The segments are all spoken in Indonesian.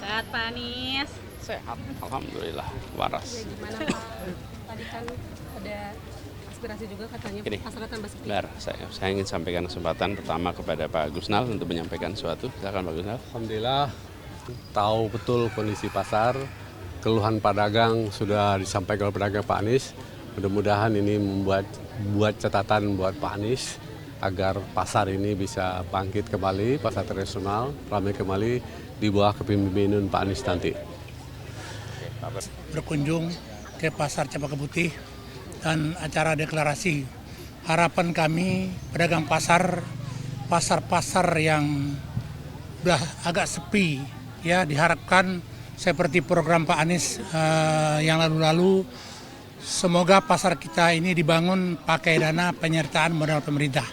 Sehat Pak Anies? Sehat, alhamdulillah, waras. Ya, gimana Pak? Tadi kan ada aspirasi juga katanya Gini, pasarnya tambah sepi. Benar, saya ingin sampaikan kesempatan pertama kepada Pak Gusnal untuk menyampaikan sesuatu. Silakan Pak Gusnal. Alhamdulillah, tahu betul kondisi pasar, keluhan pedagang sudah disampaikan oleh pedagang Pak Anies. Mudah-mudahan ini membuat catatan buat Pak Anies agar pasar ini bisa bangkit kembali, pasar tradisional ramai kembali di bawah kepemimpinan Pak Anies nanti. Berkunjung ke pasar Cempaka Putih dan acara deklarasi. Harapan kami pedagang pasar-pasar yang sudah agak sepi, ya diharapkan seperti program Pak Anies yang lalu-lalu, semoga pasar kita ini dibangun pakai dana penyertaan modal pemerintah.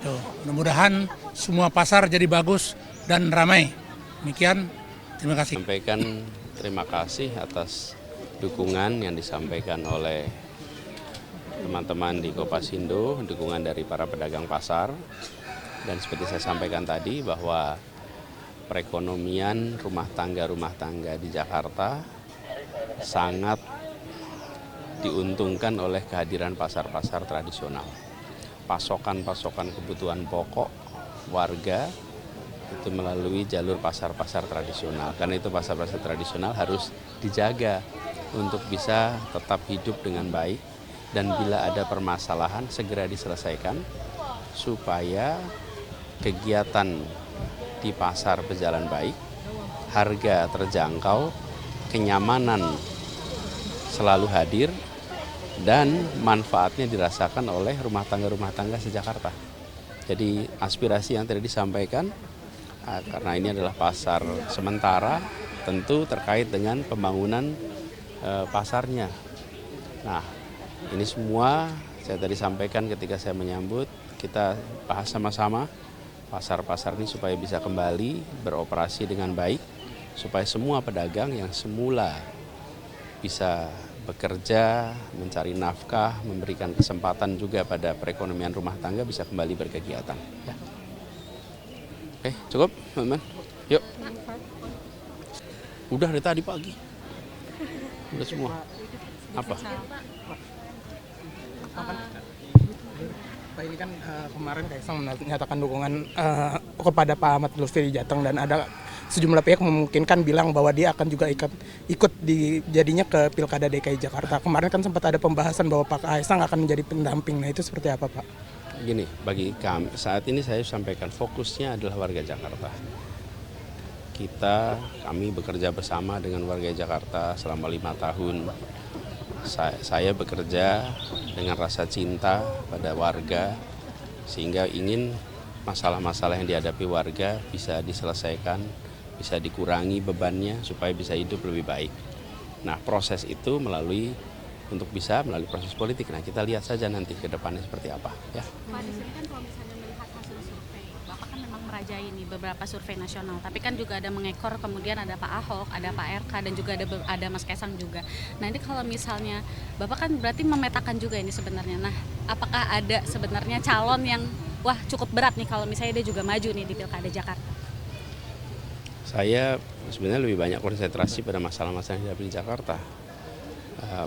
Tuh, mudah-mudahan semua pasar jadi bagus dan ramai. Demikian, terima kasih. Sampaikan terima kasih atas dukungan yang disampaikan oleh teman-teman di Kopasindo, dukungan dari para pedagang pasar. Dan seperti saya sampaikan tadi bahwa perekonomian rumah tangga di Jakarta sangat diuntungkan oleh kehadiran pasar-pasar tradisional. Pasokan-pasokan kebutuhan pokok warga itu melalui jalur pasar-pasar tradisional. Karena itu pasar-pasar tradisional harus dijaga untuk bisa tetap hidup dengan baik dan bila ada permasalahan segera diselesaikan supaya kegiatan di pasar berjalan baik, harga terjangkau, kenyamanan selalu hadir, dan manfaatnya dirasakan oleh rumah tangga se-Jakarta. Jadi aspirasi yang tadi disampaikan, karena ini adalah pasar sementara, tentu terkait dengan pembangunan pasarnya. Nah, ini semua saya tadi sampaikan ketika saya menyambut, kita bahas sama-sama pasar-pasar ini supaya bisa kembali beroperasi dengan baik, supaya semua pedagang yang semula bisa bekerja, mencari nafkah, memberikan kesempatan juga pada perekonomian rumah tangga bisa kembali berkegiatan. Ya. Oke, cukup, teman-teman. Yuk. Udah dari tadi pagi. Udah semua. Apa? Pak, ini kan kemarin Kaisang menyatakan dukungan kepada Pak Ahmad Lutfi di Jateng, dan ada sejumlah pihak memungkinkan bilang bahwa dia akan juga ikut jadinya ke Pilkada DKI Jakarta. Kemarin kan sempat ada pembahasan bahwa Pak Kaisang akan menjadi pendamping. Nah, itu seperti apa, Pak? Gini, bagi kami saat ini saya sampaikan fokusnya adalah warga Jakarta. Kami bekerja bersama dengan warga Jakarta selama 5 tahun. Saya bekerja dengan rasa cinta pada warga sehingga ingin masalah-masalah yang dihadapi warga bisa diselesaikan, bisa dikurangi bebannya supaya bisa hidup lebih baik. Nah, proses itu melalui proses politik. Nah, kita lihat saja nanti ke depannya seperti apa, ya. Pak, di sini kan kalau misalnya melihat hasil survei, Bapak kan memang merajai nih beberapa survei nasional, tapi kan juga ada mengekor, kemudian ada Pak Ahok, ada Pak RK, dan juga ada Mas Kaisang juga. Nah, ini kalau misalnya Bapak kan berarti memetakan juga ini sebenarnya. Nah, apakah ada sebenarnya calon yang cukup berat nih kalau misalnya dia juga maju nih di Pilkada Jakarta? Saya sebenarnya lebih banyak konsentrasi pada masalah-masalah yang dihadapi di Jakarta.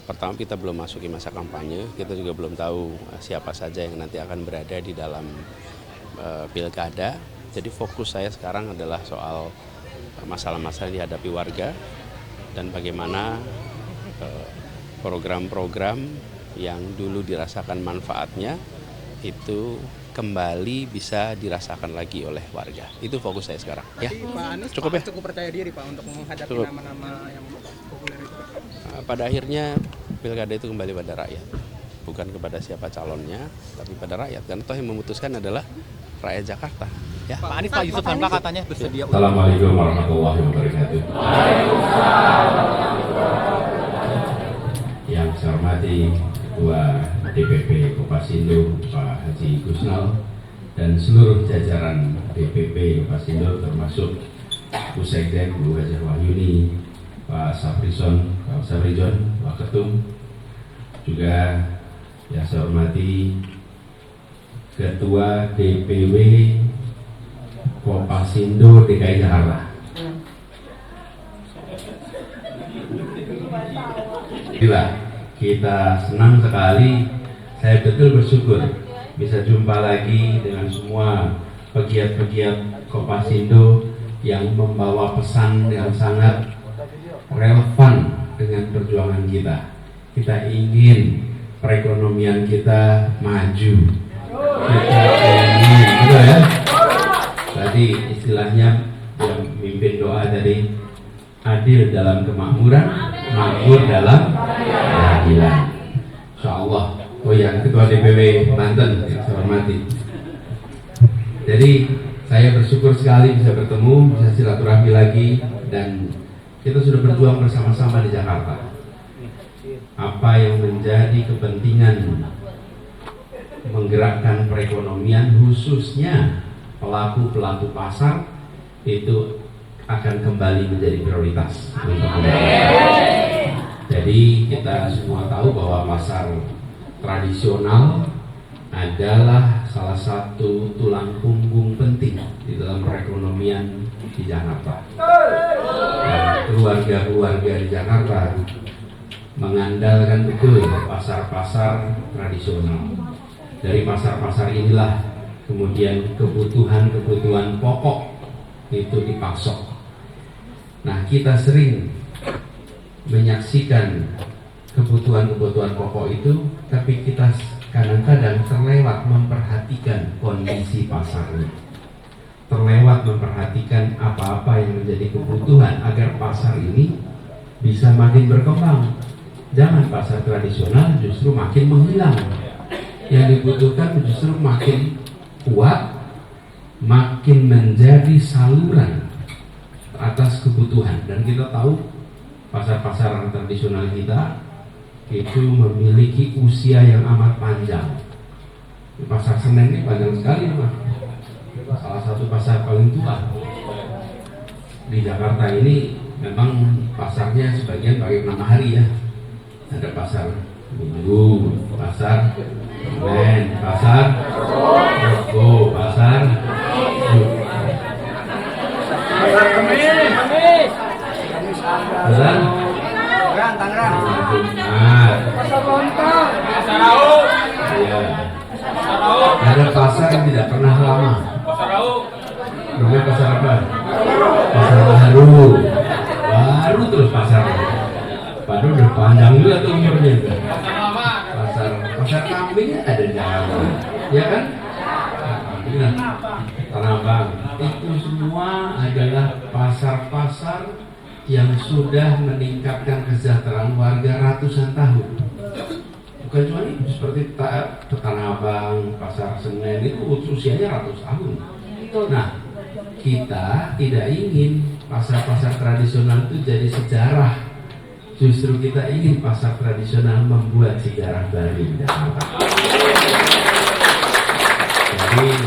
Pertama, kita belum masuki masa kampanye, kita juga belum tahu siapa saja yang nanti akan berada di dalam pilkada. Jadi fokus saya sekarang adalah soal masalah-masalah yang dihadapi warga dan bagaimana program-program yang dulu dirasakan manfaatnya itu kembali bisa dirasakan lagi oleh warga. Itu fokus saya sekarang. Ya, Pak Anies cukup ya. Cukup percaya diri, Pak, untuk menghadapi nama-nama yang populer itu, Pak. Pada akhirnya pilkada itu kembali pada rakyat, bukan kepada siapa calonnya, tapi pada rakyat. Karena toh yang memutuskan adalah rakyat Jakarta. Ya. Pak Anies, Pak Yusuf Hamka katanya bersedia. Assalamualaikum warahmatullahi wabarakatuh. Yang saya hormati Ketua DPP Kopasindo Pak Haji Gusnal dan seluruh jajaran DPP Kopasindo termasuk Bu Sekjen Bu Hajah Wahyuni, Pak Safrizon, Pak Ketum, juga yang saya hormati Ketua DPW Kopasindo DKI Jakarta, Bila kita senang sekali, saya betul bersyukur bisa jumpa lagi dengan semua pegiat-pegiat Kopasindo yang membawa pesan yang sangat relevan dengan perjuangan kita. Kita ingin perekonomian kita maju. Kita ingin, betul ya? Tadi istilahnya yang mimpin doa tadi, adil dalam kemakmuran, makmur dalam keadilan. Insyaallah. Oh ya, Ketua DPW Banten yang saya hormati. Jadi saya bersyukur sekali bisa bertemu, bisa silaturahmi lagi, dan kita sudah berjuang bersama-sama di Jakarta. Apa yang menjadi kepentingan menggerakkan perekonomian, khususnya pelaku-pelaku pasar, itu akan kembali menjadi prioritas untuk kita. Jadi kita semua tahu bahwa pasar tradisional adalah salah satu tulang punggung penting di dalam perekonomian di Jakarta. Dan keluarga-keluarga di Jakarta mengandalkan betul pasar-pasar tradisional. Dari pasar-pasar inilah kemudian kebutuhan-kebutuhan pokok itu dipasok. Nah, kita sering menyaksikan kebutuhan-kebutuhan pokok itu, tapi kita kadang-kadang terlewat memperhatikan kondisi pasarnya, terlewat memperhatikan apa-apa yang menjadi kebutuhan agar pasar ini bisa makin berkembang. Jangan pasar tradisional justru makin menghilang. Yang dibutuhkan justru makin kuat, makin menjadi saluran atas kebutuhan. Dan kita tahu pasar-pasar tradisional kita itu memiliki usia yang amat panjang. Pasar Senen ini panjang sekali, Pak. Salah satu pasar paling tua di Jakarta ini. Memang pasarnya sebagian pakai nama hari ya. Ada pasar Minggu, pasar Senin, pasar Rebo, pasar ada pasar yang tidak pernah lama. Namanya pasar apa? Pasar baru terus pasar. Padahal udah panjang juga tuh umurnya. Pasar kambing ada di Jakarta, ya kan? Tanah Abang itu semua adalah pasar-pasar yang sudah meningkatkan kesejahteraan warga ratusan tahun. Bukan cuma itu, seperti Tanah Abang, Pasar Senen itu usianya ratus tahun. Nah, kita tidak ingin pasar-pasar tradisional itu jadi sejarah. Justru kita ingin pasar tradisional membuat sejarah baru di Jakarta. Jadi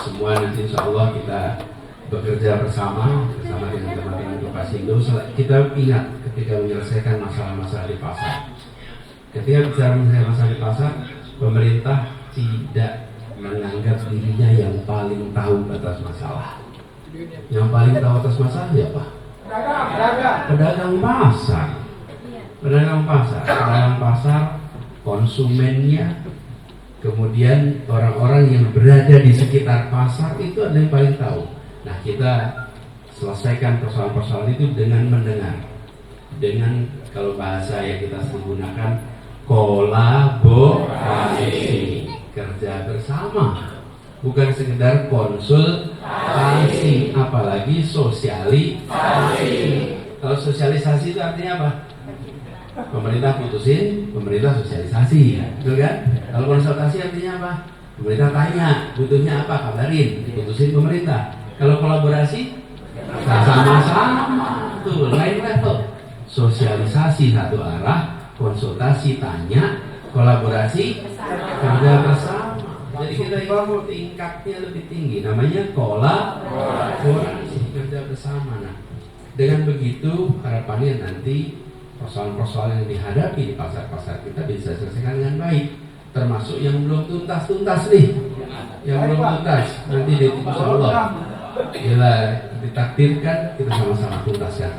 semua nanti insya Allah kita bekerja bersama dengan teman-teman Kopasindo. Kita ingat ketika menyelesaikan masalah-masalah di pasar. Ketika bicara menyelesaikan masalah di pasar, pemerintah tidak menganggap dirinya yang paling tahu atas masalah. Yang paling tahu atas masalah siapa? Pedagang pasar, konsumennya, kemudian orang-orang yang berada di sekitar pasar itu adalah yang paling tahu. Nah, kita selesaikan persoalan-persoalan itu dengan mendengar, dengan kalau bahasa yang kita gunakan kolaborasi, kerja bersama. Bukan sekedar konsultasi, apalagi sosialisasi. Kalau sosialisasi itu artinya apa? Pemerintah putusin, pemerintah sosialisasi, betul kan? Kalau konsultasi artinya apa? Pemerintah tanya, butuhnya apa, kabarin, putusin pemerintah. Kalau kolaborasi, sama-sama, tuh lain level. Sosialisasi satu arah, konsultasi tanya, kolaborasi kerja bersama. Jadi kita ingin tingkatnya lebih tinggi, namanya kolaborasi, kerja bersama. Nah, dengan begitu harapannya nanti persoalan-persoalan yang dihadapi di pasar-pasar kita bisa selesaikan dengan baik, termasuk yang belum tuntas nih, yang belum tuntas nanti insya Allah bila ditakdirkan kita sama-sama tuntaskan.